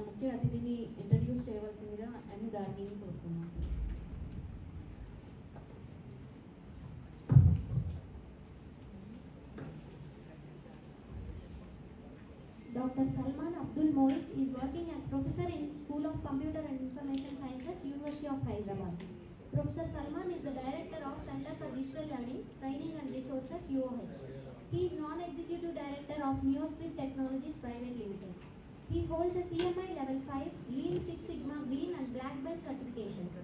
ముఖ్య అతిథిని ఇంట్రడ్యూస్ చేయవలసిందిగా ఎన్ గారిని కోరుతున్నాను. Dr. Salman Abdul Mois is working as professor in School of Computer and Information Sciences, University of Hyderabad. Professor Salman is the director of Center for Digital Learning, Training and Resources, UOH. He is non-executive director of Neoscript Technologies Private Limited. He holds a CMI Level 5, Lean Six Sigma Green and Black Belt certifications.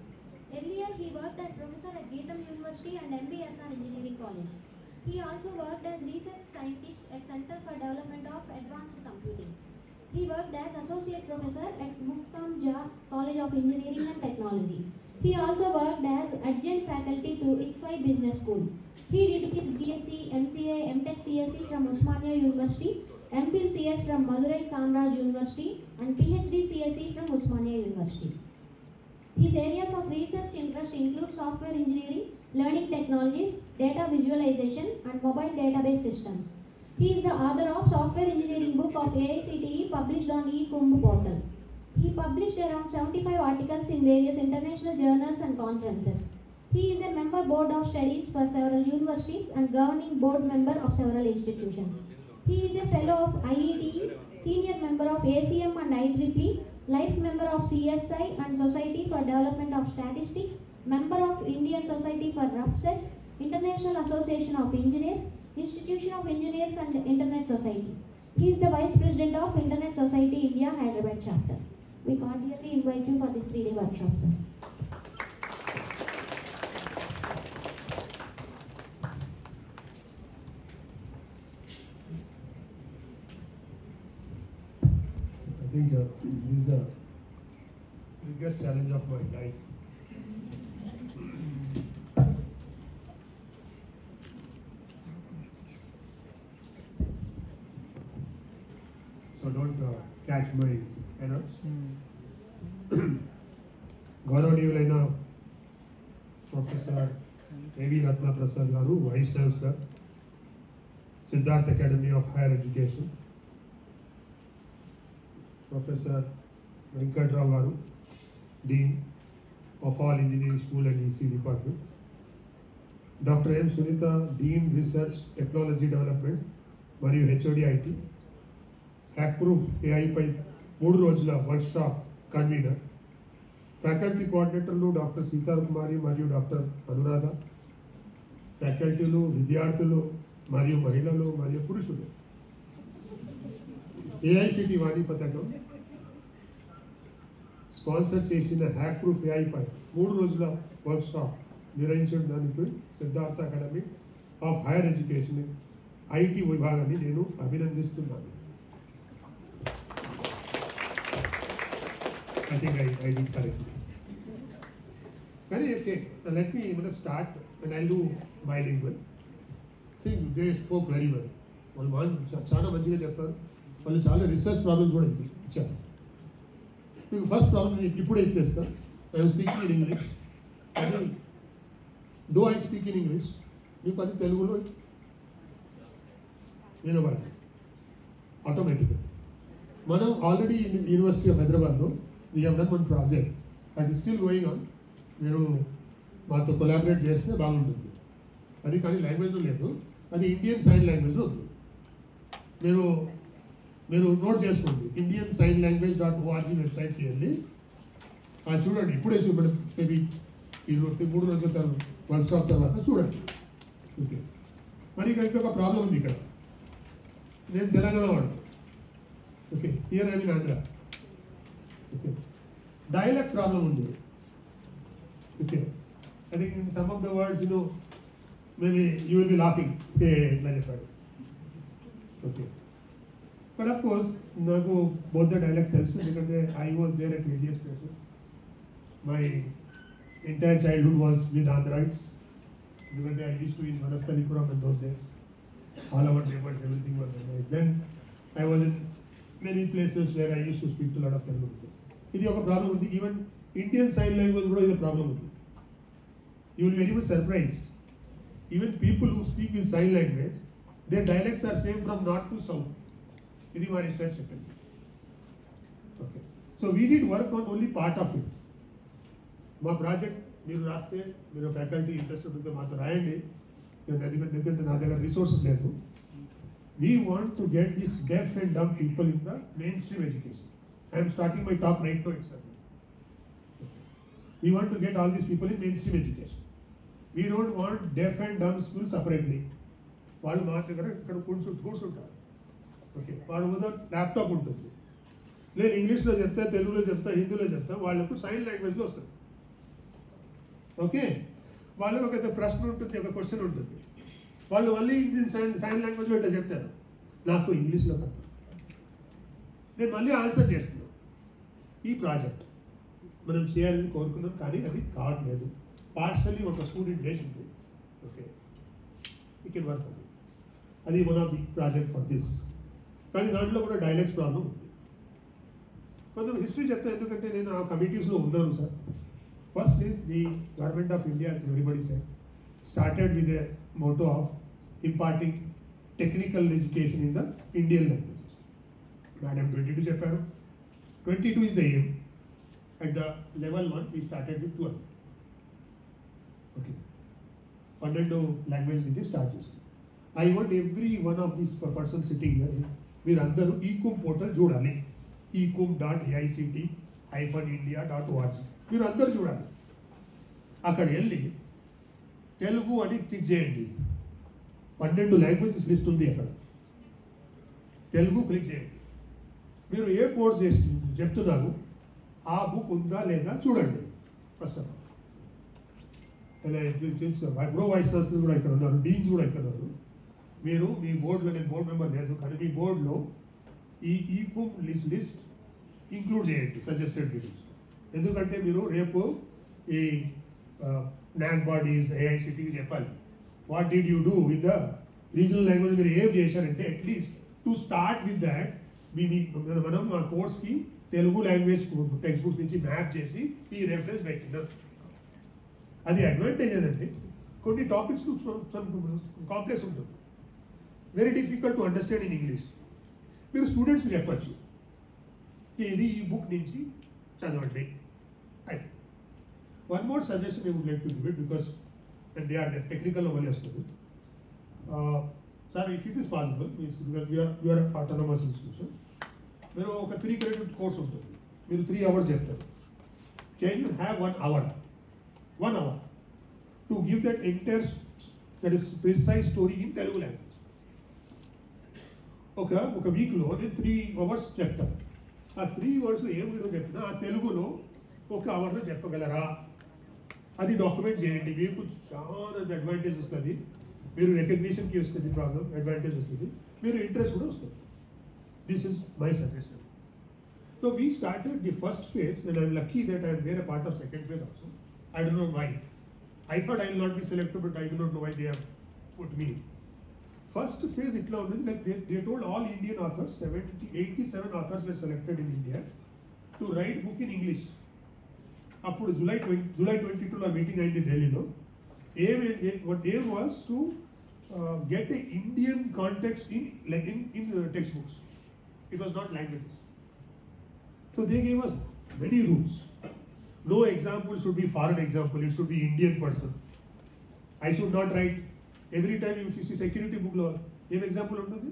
Earlier, he worked as professor at Geetham University and MBSR Engineering College. He also worked as research scientist at Center for Development of Advanced Computing. He worked as associate professor at Muftam Jah College of Engineering and Technology. He also worked as adjunct faculty to ICFI Business School. He did his BSc, MCA, MTech CSE from Osmania University, MPhil CS from Madurai Kamraj University and PhD CSE from Osmania University. His areas of research interest include software engineering, learning technologies, data visualization and mobile database systems. He is the author of Software Engineering Book of AICTE published on eKumbh portal. He published around 75 articles in various international journals and conferences. He is a member board of studies for several universities and governing board member of several institutions. He is a fellow of IETE, senior member of ACM and IEEE, life member of CSI and Society for Development of Statistics, member of Indian Society for Rough Sets, International Association of Engineers, Institution of Engineers and Internet Society. He is the Vice President of Internet Society India Hyderabad chapter. We cordially invite you for this 3-day workshop, sir. I think this is the biggest challenge of my life. So don't catch my errors. గౌరవనీయులైన professor A V Ratnaprasad గారు, vice chancellor, Siddhartha academy of higher education, professor Venkatrao గారు, dean of all engineering school and EC department, doctor M Sunitha, dean research technology development మరియు HOD IT, hackproof ఏఐపై 3 రోజుల workshop convener, faculty కోఆర్డినేటర్లు doctor Seethakumari మరియు doctor Anuradha, ఫ్యాకల్టీలు, విద్యార్థులు మరియు మహిళలు మరియు పురుషులు, ఏఐసిటి వాణి పథకం స్పాన్సర్ చేసిన హ్యాక్ప్రూఫ్ ఏఐపై 3 రోజుల వర్క్షాప్ నిర్వహించడానికి Siddhartha academy of higher education IT విభాగాన్ని నేను అభినందిస్తున్నాను. I think I did correctly. Very okay. Let me start and I'll do bilingual. I think they spoke very well. వాళ్ళు చాలా మంచిగా చెప్పారు. వాళ్ళు చాలా రీసెర్చ్ ప్రాబ్లమ్స్ కూడా ఇచ్చారు. మీకు ఫస్ట్ ప్రాబ్లమ్ ఇప్పుడే ఇచ్చేస్తా. I'm speaking in English. అది though I speak in English, మీకు అది తెలుగులో వినబడాలి ఆటోమేటిక్గా. మనం ఆల్రెడీ యూనివర్సిటీ ఆఫ్ హైదరాబాద్లో we have done one project and it's still going on. మీరు మాతో కొలాబరేట్ చేస్తే బాగుంటుంది. అది కానీ లాంగ్వేజ్లో లేదు, అది ఇండియన్ సైన్ లాంగ్వేజ్లో ఉంది. మీరు నోట్ చేసుకోండి, indiansignlanguage.org వెబ్సైట్కి వెళ్ళి అది చూడండి. ఇప్పుడే చూడండి, మేబీ 3 రోజుల వర్క్షాప్ తర్వాత చూడండి. ఓకే, మరి ఇంకొక ప్రాబ్లం ఉంది ఇక్కడ. నేను తెలంగాణ వాడు. Okay, here I mean Andhra. Okay, dialect problem undi. Okay, I think in some of the words, maybe you will be laughing. Okay, okay, but of course, naku both the dialect tells because I was there at various places. My entire childhood was with Andhrites. Because I used to be in Vanaspalipuram in those days. All our neighbors, everything was there. Then I was in many places where I used to speak to a lot of Telugu people. ఇది ఒక problem ఉంది. Even Indian sign language కూడా ఇది problem ఉంది. You will very much surprised. Even people who speak in sign language, their dialects are same from north to south. ఇది మా research చెప్పింది. Okay, so we did work on only part of it. మా project మీరు రాస్తే, మీరు faculty interest ఉంటే మాతో రాయండి, ఎందుకంటే నా దగ్గర రిసోర్సెస్ లేదు. We want to get these deaf and dumb people in the mainstream education. I am starting my talk right now itself. We want to get all these people in mainstream education. We don't want deaf and dumb schools separately. వాళ్ళు మా దగ్గర ఇక్కడ కూర్చుంటారు. Okay, వాళ్ళ మీద laptop ఉంటుంది. నేను ఇంగ్లీష్లో చెప్తా, తెలుగులో చెప్తా, హిందీలో చెప్తా, వాళ్ళకు సైన్ లాంగ్వేజ్లో వస్తుంది. ఓకే, వాళ్ళకి ఒక ప్రశ్న ఉంటుంది, ఒక క్వశ్చన్ ఉంటుంది. వాళ్ళు మళ్ళీ సైన్ లాంగ్వేజ్లో ఇట్లా చెప్తారు, నాకు ఇంగ్లీష్లో తప్ప. నేను మళ్ళీ ఆన్సర్ చేస్తున్నాను. ఈ ప్రాజెక్ట్ మనం చేయాలని కోరుకున్నాం, కానీ అది కావట్లేదు. పార్షల్లీ ఒక స్టూడెంట్ బేస్ ఉంది. ఓకే, యూ కెన్ వర్క్ అది one of the project for this. కానీ దాంట్లో కూడా డైలాగ్స్ ప్రాబ్లం ఉంది. కొంచెం హిస్టరీ చెప్తాను, ఎందుకంటే నేను ఆ కమిటీస్లో ఉన్నాను sir. First is the government of India, everybody said, started with a motto of imparting technical education in the Indian languages. Madam 22 చెప్పారు. 22 is the aim. At the level 1 we started with 12. Okay, 12 language నుంచి start చేస్తాం. I want every one of these person sitting here, మీరు అందరూ ఈకుమ్ portal చూడాలి. ecum.aict-india.org మీరు అందరూ చూడాలి. అక్కడ వెళ్ళి తెలుగు అని క్లిక్ చేయండి. 12 లాంగ్వేజెస్ లిస్ట్ ఉంది అక్కడ. తెలుగు క్లిక్ చేయండి. మీరు ఏ కోర్స్ చేసి చెప్తున్నారు, ఆ బుక్ ఉందా లేదా చూడండి ఫస్ట్ ఆఫ్ ఆల్. ఇలా ప్రో వైస్ ఛాన్సలర్ కూడా ఇక్కడ ఉన్నారు, డీన్స్ కూడా ఇక్కడ ఉన్నారు. మీరు మీ బోర్డులో, నేను బోర్డు మెంబర్ లేదు కానీ మీ బోర్డులో ఈ ఈకుమ్ లిస్ట్ ఇంక్లూడ్ చేయండి సజెస్టెడ్ వీడియోస్. ఎందుకంటే మీరు రేపు ఈ నాక్ బాడీస్, ఏఐసిటీకి చెప్పాలి, what did you do with the regional language, మీరు ఏం చేశారంటే at least to start with that మనం మా కోర్స్కి తెలుగు లాంగ్వేజ్ టెక్స్ట్ బుక్ నుంచి మ్యాప్ చేసి ఈ రెఫరెన్స్ పెట్టినాం. అది అడ్వాంటేజ్ ఏదంటే కొన్ని టాపిక్స్ కాంప్లెక్స్ ఉంటుంది, very difficult to understand in English. మీరు స్టూడెంట్స్కి చెప్పచ్చు, ఇది ఈ బుక్ నుంచి చదవండి. One more suggestion I would like to give it, because and they are the technical level వస్తుంది. Sir, if it is possible, because we are autonomous institution, మీరు ఒక 3 credit కోర్స్ ఉంటుంది, మీరు 3 hours చెప్తారు. Can you have 1 hour to give that entire, that is precise story in Telugu language? ఒక వీక్లో నేను 3 hours చెప్తాను. ఆ 3 hours ఏం వీడియో చెప్పినా ఆ తెలుగులో 1 hourలో చెప్పగలరా, అది డాక్యుమెంట్ చేయండి. మీకు చాలా అడ్వాంటేజ్ వస్తుంది, మీరు రికగ్నిషన్కి వస్తుంది, ప్రాబ్లం అడ్వాంటేజ్ వస్తుంది, మీరు ఇంట్రెస్ట్ కూడా వస్తుంది. This is my suggestion. So we started the first phase and I'm lucky that I'm there part of second phase also. I don't know why. I thought I will not be selected, but I do not know why they have put me. First phase ఇట్లా ఉంది, like they told all Indian authors, 87 authors were selected in India to write book in English. అప్పుడు July 22 meeting అయింది ఢిల్లీలో. ఏం was to get a Indian context in text books. It was not languages. So they gave us many rules. No example should be foreign example, it should be Indian person. I should not write every time you see security book lo em example untundi,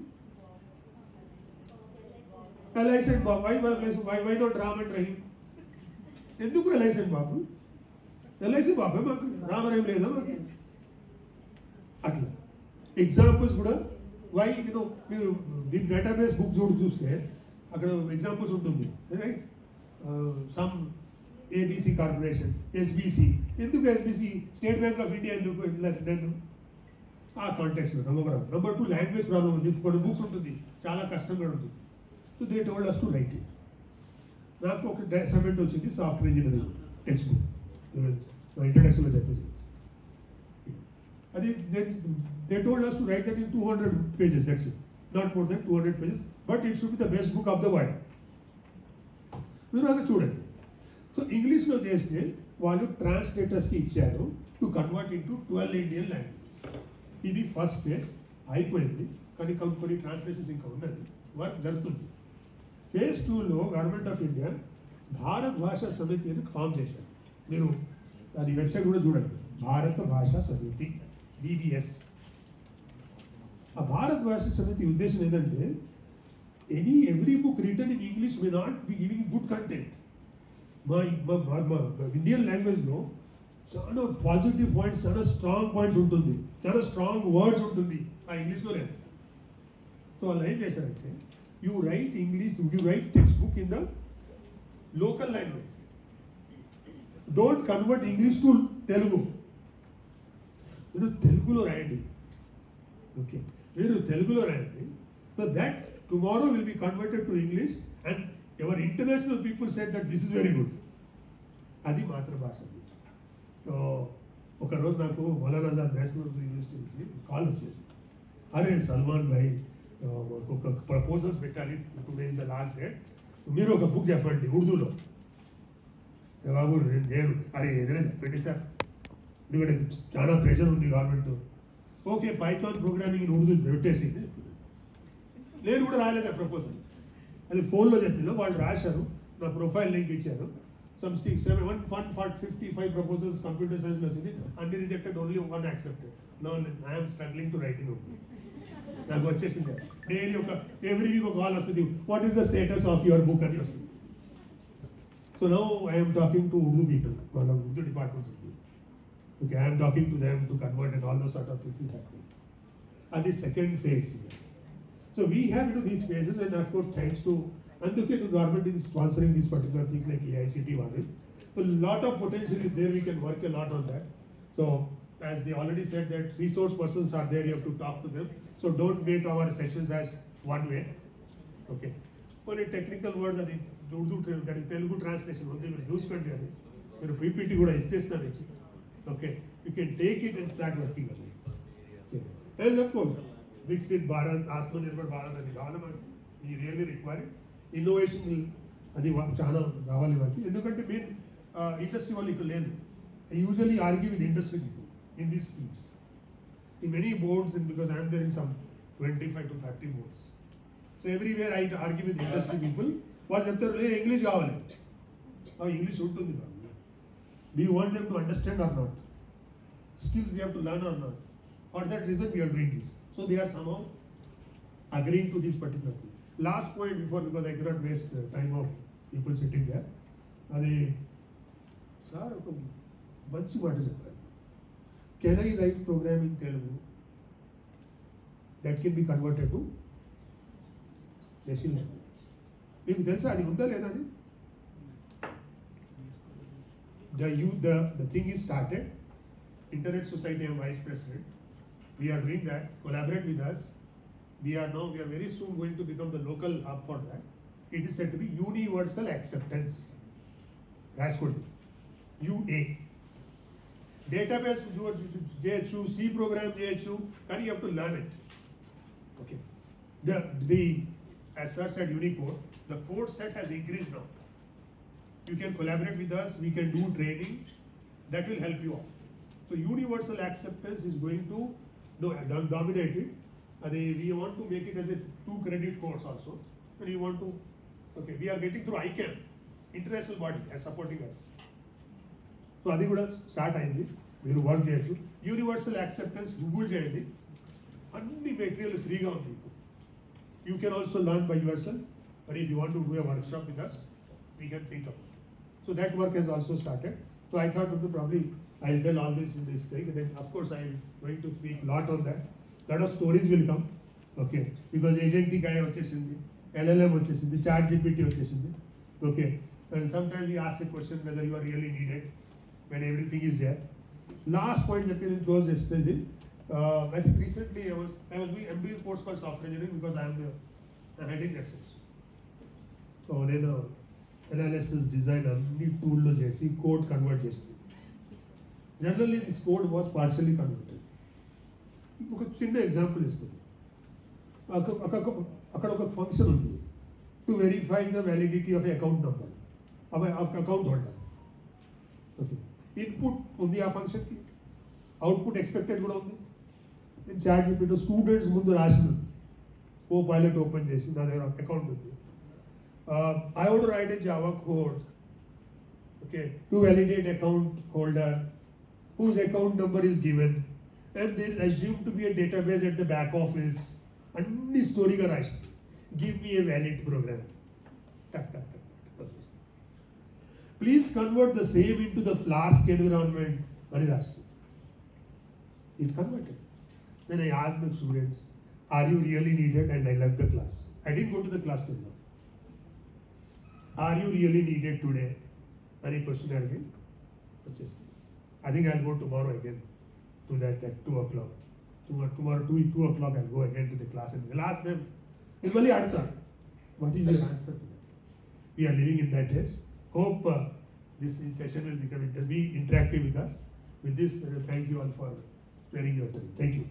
LIC and Bob, why not Ram and Rahim? ఎందుకు LIC and Bob? LIC బాబే మాకు, రామరాయం లేదా మాకు? అట్లా examples కూడా why మీరు దీని database book చూస్తే అక్కడ ఎగ్జాంపుల్స్ ఉంటుంది, రైట్? సమ్ ఏబిసి కార్పొరేషన్, ఎస్బిసి, ఎందుకు ఎస్బిసి, స్టేట్ బ్యాంక్ ఆఫ్ ఇండియా ఎందుకు? నేను ఆ కాంటెక్స్లో నెంబర్ 2 లాంగ్వేజ్ ప్రాబ్లం ఉంది. కొన్ని బుక్స్ ఉంటుంది చాలా కష్టంగా ఉంటుంది. So they told us to write it. నాకు ఒక అసైన్మెంట్ వచ్చింది, సాఫ్ట్వేర్ ఇంజనీరింగ్ టెక్స్ట్ బుక్, ఇంట్రడక్షన్లో చెప్పేసి. అది they told us to write that in 200 pages, that's it, not more than 200 pages, but it should be the best book of the world. మీరు అది చూడండి. So ఇంగ్లీష్లో చేస్తే వాళ్ళు ట్రాన్స్లేటర్స్కి ఇచ్చారు to convert into 12 Indian languages. ఇది ఫస్ట్ ఫేజ్ అయిపోయింది, కానీ కొన్ని ట్రాన్స్లేషన్స్ ఇంకా ఉన్నది, వర్క్ జరుగుతుంది. ఫేజ్ 2లో గవర్నమెంట్ ఆఫ్ ఇండియా భారత్ భాషా సమితి అని ఫామ్ చేశారు. మీరు అది వెబ్సైట్ కూడా చూడండి, భారత భాషా సమితి BVS. ఆ భారత్ భాషా సమితి ఉద్దేశం ఏంటంటే every book written in English may not be giving good content. మా ఇండియన్ లాంగ్వేజ్లో చాలా పాజిటివ్ పాయింట్స్, చాలా స్ట్రాంగ్ పాయింట్స్ ఉంటుంది, చాలా స్ట్రాంగ్ వర్డ్స్ ఉంటుంది, ఆ ఇంగ్లీష్లో లేదు. సో వాళ్ళు ఏం చేశారంటే you right text book in the local language, don't convert English to Telugu. మీరు తెలుగులో రాయండి, ఓకే, మీరు తెలుగులో రాయండి. So that tomorrow will be converted to English and ever international people said that this is very good. అది మాతృభాష. So ఒకరోజు నాకు మౌలానా ఆజాద్ నేషనల్ యూనివర్సిటీ నుంచి కాల్ వచ్చేది, అరే సల్మాన్ భాయ్ ఒక ప్రపోజల్స్ పెట్టాలి, today is the last date, మీరు ఒక బుక్ చెప్పండి ఉర్దూలో. బాబు నేను అరే ఏదైనా చెప్పండి సార్, ఎందుకంటే చాలా ప్రెషర్ ఉంది government. Okay, Python programming in Urdu పెట్టేసి, నేను కూడా రాలేదు ఆ ప్రపోజల్, అది ఫోన్లో చెప్పిన వాళ్ళు రాశారు, నా ప్రొఫైల్ లింక్ ఇచ్చారు. సమ్ 155 ప్రపోజల్స్ కంప్యూటర్ సైన్స్ వచ్చింది, అన్ని rejected, only one accepted. No I'm struggling to writing Urdu. నాకు వచ్చేసింది డైలీ ఎవ్రీ వీక్ ఒక కాల్ వస్తుంది, what is the status of your book అని వస్తుంది. So now I'm talking to Urdu people, వాళ్ళ ఉర్దూ డిపార్ట్మెంట్ ఉంది, okay, I'm talking to them to convert and all those sort of things is happening. అది second phase. So we have these phases, and of course thanks to Anduke, the government is sponsoring these particular things like AICT one. So a lot of potential is there, we can work a lot on that. So as they already said that resource persons are there, you have to talk to them. So don't make our sessions as one way. Okay. Only technical words are the Urdu, that is Telugu translation, only will use country. Your PPT kuda istesthanu. Okay. You can take it and start working on it. Okay. And of course, Viksit Bharat, Atmanirbhar Bharat అది కావాలి మనకి. We really require innovation, అది చాలా కావాలి మనకి. ఎందుకంటే main industry వాళ్ళు ఇక్కడ లేదు. I usually argue with industry people in these schemes. In many boards, and because I am there in some 25 to 30 boards. So everywhere I argue with industry people. వాళ్ళు చెప్తారు ఇంగ్లీష్ కావాలి. English ఉంటుంది బాబు. Do you want them to understand or not? Skills they have to learn or not? For that reason we are doing this. So they are somehow agreeing to this particular thing. Last point before, because I cannot waste time of people sitting there. Adi sir oka manchi maata chepparu. Can I write program in Telugu that can be converted to machine language? Meeku telusa adi unda leda ani? The thing is started. Internet Society, I am vice president. We are doing that. Collaborate with us. We are very soon going to become the local hub for that. It is said to be universal acceptance. That's good. UA. Database, JHU, C program, JHU, and you have to learn it. Okay. As such at Unicode, the code set has increased now. You can collaborate with us. We can do training. That will help you out. So universal acceptance is going to dominate it. We want to make it as a 2-credit course also. And we want to, okay, we are getting through ICANN, international body, as supporting us. So adi kuda start ayindi. Meeru work cheyachu. Universal acceptance Google cheyandi. Anni material free ga undi. You can also learn by yourself. But if you want to do a workshop with us, we can think of it. So that work has also started. So I thought probably I'll tell all this in this thing. And then of course I am going to speak a lot on that. Lot of stories will come. Okay. Because agentic AI vachesindi, LLM vachesindi, ChatGPT vachesindi. Okay. And sometimes we ask a question whether you are really needed when everything is there. Last point that we will close yesterday. I think recently I was doing MBA course called software engineering because I am the heading that section. So then analysis, design, any tool lo chesi code convert chesi. Generally this code was partially converted. ఒక చిన్న example ఇస్తుంది. అక్కడ ఒక function ఉంది to verify the validity of account number of account holder. Okay, input ఉంది ఆ ఫంక్షన్కి, output expected కూడా ఉంది. నేను ChatGPT స్టూడెంట్స్ ముందు రాసిన పైలట్ ఓపెన్ చేసి నా దగ్గర అకౌంట్ ఉంది. I want to write a Java code Okay, to validate account holder whose account number is given, and there is assumed to be a database at the back office. Anni story ka రాసి give me a valid program. Tak, tak, tak, tak. Please convert the same into the Flask environment. Very last. It converted. Then I asked my students, are you really needed? And I left the class. I didn't go to the class till now. Are you really needed today? Any question again? I think I'll go tomorrow again to that at 2 o'clock. Tomorrow 2 o'clock I'll go again to the class and will ask them, what is your answer to that? We are living in that days. Hope this session will be interactive with us. With this, thank you all for sparing your time. Thank you.